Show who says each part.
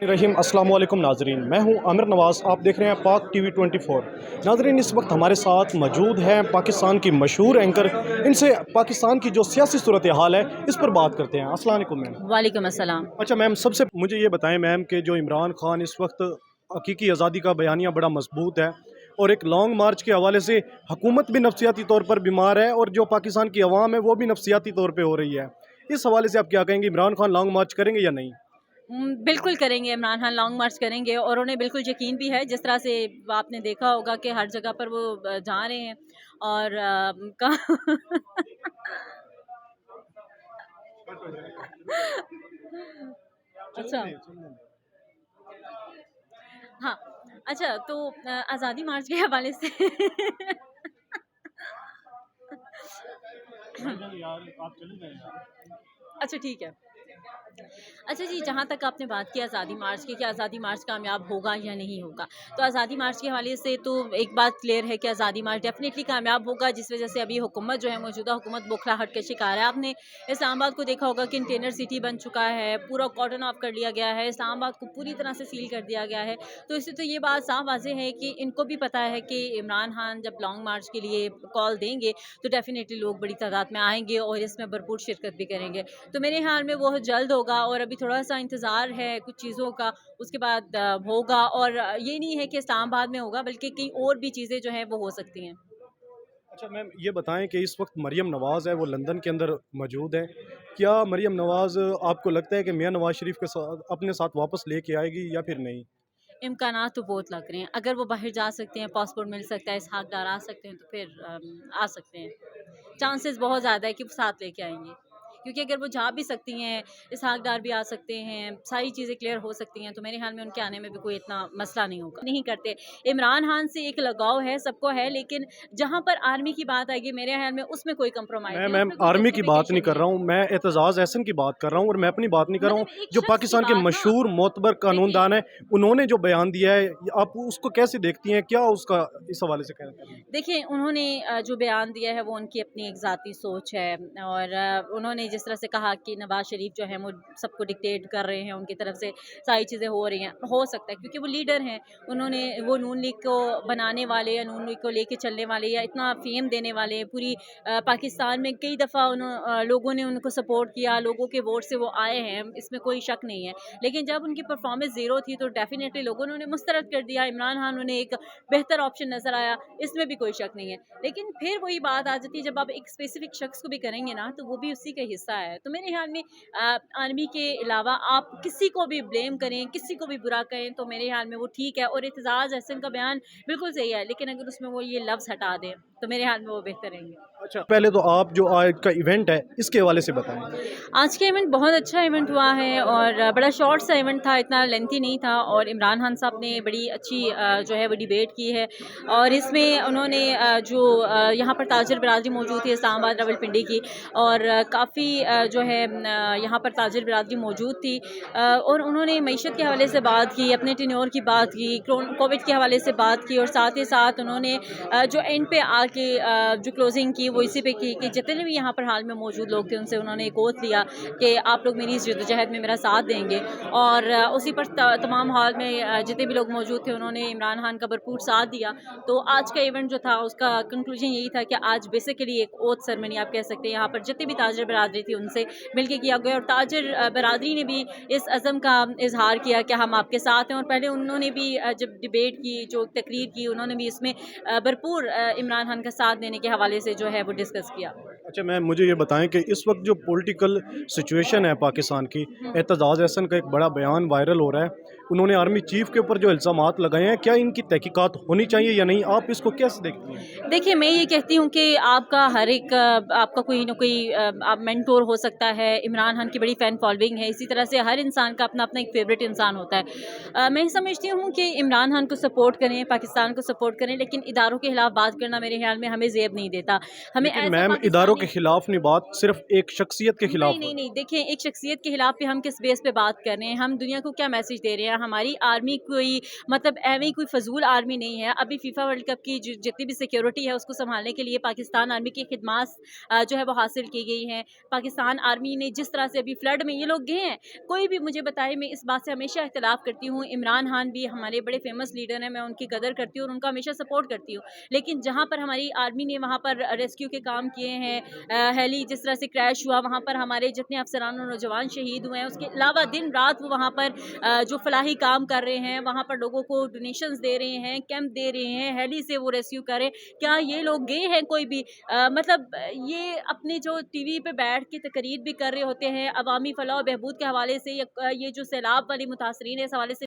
Speaker 1: रहीम अस्सलाम वालेकुम नाजरीन, मैं हूं आमिर नवाज़। आप देख रहे हैं पाक टीवी 24। नाजरीन, इस वक्त हमारे साथ मौजूद हैं पाकिस्तान की मशहूर एंकर। इनसे पाकिस्तान की जो सियासी सूरत हाल है इस पर बात करते हैं। अस्सलाम वालेकुम मैम।
Speaker 2: वालेकुम अस्सलाम।
Speaker 1: अच्छा मैम, सबसे मुझे ये बताएं मैम कि जो इमरान खान इस वक्त हकीकी आज़ादी का बयानिया बड़ा मजबूत है और एक लॉन्ग मार्च के हवाले से हुकूमत भी नफसियाती तौर पर बीमार है और जो पाकिस्तान की अवाम है वो भी नफसियाती तौर पर हो रही है। इस हवाले से आप क्या कहेंगे, इमरान खान लॉन्ग मार्च करेंगे या नहीं?
Speaker 2: बिल्कुल करेंगे, इमरान खान लॉन्ग मार्च करेंगे और उन्हें बिल्कुल यकीन भी है। जिस तरह से आपने देखा होगा कि हर जगह पर वो जा रहे हैं और अच्छा। हाँ, अच्छा तो आज़ादी मार्च के हवाले से अच्छा ठीक है। अच्छा जी, जहाँ तक आपने बात की आज़ादी मार्च की कि आज़ादी मार्च कामयाब होगा या नहीं होगा, तो आज़ादी मार्च के हवाले से तो एक बात क्लियर है कि आज़ादी मार्च डेफ़िनेटली कामयाब होगा, जिस वजह से अभी हुकूमत जो है, मौजूदा हुकूमत बौखलाहट का शिकार है। आपने इस्लामाबाद को देखा होगा, कंटेनर सिटी बन चुका है, पूरा कॉर्डन ऑफ कर लिया गया है, इस्लामाबाद को पूरी तरह से सील कर दिया गया है। तो इससे तो ये बात साफ वाज़ेह है कि इनको भी पता है कि इमरान खान जब लॉन्ग मार्च के लिए कॉल देंगे, तो डेफ़िनेटली लोग बड़ी तादाद में आएँगे और इसमें भरपूर शिरकत भी करेंगे। तो मेरे ख़्याल में वो जल्द होगा और अभी थोड़ा-सा इंतज़ार है कुछ चीज़ों का, उसके बाद होगा। और ये नहीं है कि इस्लामाबाद में होगा, बल्कि कई और भी चीज़ें जो हैं वो हो सकती हैं।
Speaker 1: अच्छा मैम, ये बताएं कि इस वक्त मरियम नवाज़ है वो लंदन के अंदर मौजूद है। क्या मरियम नवाज़ आपको लगता है कि मियां नवाज शरीफ के साथ अपने साथ वापस लेके आएगी या फिर नहीं?
Speaker 2: इम्कानात तो बहुत लग रहे हैं। अगर वो बाहर जा सकते हैं, पासपोर्ट मिल सकता है, इसहाक डार आ सकते हैं, तो फिर आ सकते हैं। चांसेस बहुत ज़्यादा है कि वो साथ लेके आएँगे। क्योंकि अगर वो जा भी सकती हैं, इसहाक डार भी आ सकते हैं, सारी चीज़ें क्लियर हो सकती हैं, तो मेरे ख़्याल में उनके आने में भी कोई इतना मसला नहीं होगा। नहीं करते। इमरान खान से एक लगाव है, सबको है, लेकिन जहाँ पर आर्मी की बात आएगी, मेरे ख़्याल में उसमें कोई कंप्रोमाइज़ नहीं है,
Speaker 1: मैम
Speaker 2: उसमें कोई
Speaker 1: आर्मी की बात नहीं
Speaker 2: जस्टिफ़िकेशन
Speaker 1: कर
Speaker 2: नहीं है।
Speaker 1: रहा हूँ, मैं एतजाज़ एहसन की बात कर रहा हूँ और मैं अपनी बात नहीं कर रहा हूँ।
Speaker 2: मतलब एक
Speaker 1: जो
Speaker 2: शख्स की
Speaker 1: पाकिस्तान के
Speaker 2: बात ना,
Speaker 1: मशहूर मोतबर
Speaker 2: देखिए,
Speaker 1: कानूनदान है, उन्होंने जो बयान दिया है, आप उसको कैसे देखती हैं? क्या उसका इस हवाले से कहना है?
Speaker 2: देखिए, उन्होंने जो बयान दिया है वो उनकी अपनी एक ज़ाती सोच है। और उन्होंने जिस तरह से कहा कि नवाज़ शरीफ जो है वो सबको डिक्टेट कर रहे हैं, उनकी तरफ से सारी चीज़ें हो रही हैं। हो सकता है क्योंकि वो लीडर हैं, उन्होंने वो नून लीग को बनाने वाले या नून लीग को लेके चलने वाले या इतना फ़ेम देने वाले, पूरी पाकिस्तान में कई दफ़ा लोगों ने उनको सपोर्ट किया, लोगों के वोट से वो आए हैं, इसमें कोई शक नहीं है। लेकिन जब उनकी परफ़ॉर्मेंस ज़ीरो थी तो डेफ़िनेटली लोगों ने उन्हें मुस्तरद कर दिया। इमरान खान उन्हें एक बेहतर ऑप्शन नज़र आया, इसमें भी कोई शक नहीं है। लेकिन फिर वही बात आ जाती है, जब आप एक स्पेसिफिक शख्स को भी करेंगे ना, तो वो भी उसी का हिस्सा है। तो मेरे ख्याल में आर्मी के अलावा आप किसी को भी ब्लेम करें, किसी को भी बुरा कहें, तो मेरे ख्याल में वो ठीक है। और एतजाज़ अहसन का बयान बिल्कुल सही है, लेकिन अगर उसमें वो ये लफ्ज़ हटा दें, तो मेरे ख्याल में वो बेहतर रहेंगे।
Speaker 1: अच्छा, पहले तो आप जो आज का इवेंट है इसके हवाले से बताएं।
Speaker 2: आज का इवेंट बहुत अच्छा इवेंट हुआ है और बड़ा शॉर्ट सा इवेंट था, इतना लेंथी नहीं था। और इमरान खान साहब ने बड़ी अच्छी जो है वो डिबेट की है। और इसमें उन्होंने जो यहाँ पर ताजर बिरादरी मौजूद थी इस्लामाबाद रावलपिंडी की, और काफ़ी जो है यहाँ पर ताजर बिरादरी मौजूद थी। और उन्होंने मईशत के हवाले से बात की, अपने टेन्योर की बात की, कोविड के हवाले से बात की, और साथ ही साथ उन्होंने जो एंड पे आके जो क्लोजिंग की वो इसी पे की कि जितने भी यहाँ पर हाल में मौजूद लोग थे उनसे उन्होंने एक ओथ लिया कि आप लोग मेरी इस जद्दोजहद में मेरा साथ देंगे। और उसी पर तमाम हाल में जितने भी लोग मौजूद थे उन्होंने इमरान खान का भरपूर साथ दिया। तो आज का इवेंट जो था उसका कंक्लूजन यही था कि आज बेसिकली एक ओथ सेरेमनी आप कह सकते हैं, यहाँ पर जितनी भी ताजर बरादरी थी उनसे मिलके किया गया। और ताजर बरादरी ने भी इस अज़म का इजहार किया कि हम आपके साथ हैं। और पहले उन्होंने भी जब डिबेट की, जो तकरीर की, उन्होंने भी इसमें भरपूर इमरान खान का साथ देने के हवाले से जो है वो डिस्कस किया।
Speaker 1: अच्छा मैम, मुझे ये बताएं कि इस वक्त जो पॉलिटिकल सिचुएशन है पाकिस्तान की, एतजाज़ एहसन का एक बड़ा बयान वायरल हो रहा है। उन्होंने आर्मी चीफ के ऊपर जो इल्ज़ामात लगाए हैं, क्या इनकी तहकीकात होनी चाहिए या नहीं? आप इसको कैसे देखती हैं?
Speaker 2: देखिए, मैं ये कहती हूँ कि आपका हर एक आपका कोई न कोई आप मेंटोर हो सकता है। इमरान खान की बड़ी फ़ैन फॉलोइंग है, इसी तरह से हर इंसान का अपना-अपना एक फ़ेवरेट इंसान होता है। मैं समझती हूँ कि इमरान खान को सपोर्ट करें, पाकिस्तान को सपोर्ट करें, लेकिन इदारों के खिलाफ बात करना मेरे ख़्याल में हमें ज़ेब नहीं देता। हमें
Speaker 1: लेकिन
Speaker 2: एज़ अ
Speaker 1: मैम, इदारों के खिलाफ नहीं बात, सिर्फ एक शख्सियत के खिलाफ।
Speaker 2: नहीं नहीं नहीं, देखें, एक शख्सियत के खिलाफ भी हम किस बेस पे बात कर रहे हैं, हम दुनिया को क्या मैसेज दे रहे हैं। हमारी आर्मी कोई मतलब एवं कोई फजूल आर्मी नहीं है। अभी फीफा वर्ल्ड कप की जितनी भी सिक्योरिटी है उसको संभालने के लिए पाकिस्तान आर्मी की खिदमात जो है वो हासिल की गई हैं। पाकिस्तान आर्मी ने जिस तरह से अभी फ्लड में ये लोग गए हैं, कोई भी मुझे बताए, मैं इस बात से हमेशा इख्तलाफ करती हूँ। इमरान खान भी हमारे बड़े फेमस लीडर हैं, मैं उनकी कदर करती हूँ और उनका हमेशा सपोर्ट करती हूँ। लेकिन जहाँ पर हमारी आर्मी ने वहाँ पर रेस्क्यू के काम किए हैं, हेली जिस तरह से क्रैश हुआ, वहाँ पर हमारे जितने अफसरान और नौजवान शहीद हुए हैं, उसके अलावा दिन रात वो वहाँ पर जो फलाही काम कर रहे हैं, वहाँ पर लोगों को डोनेशंस दे रहे हैं, कैंप दे रहे हैं, हेली से वो रेस्क्यू करें। क्या ये लोग गए हैं कोई भी? मतलब ये अपने जो टीवी पे बैठ के तकरीर भी कर रहे होते हैं अवामी फलाह और बहबूद के हवाले से, या ये जो सैलाब वाले मुतासरीन है इस हवाले से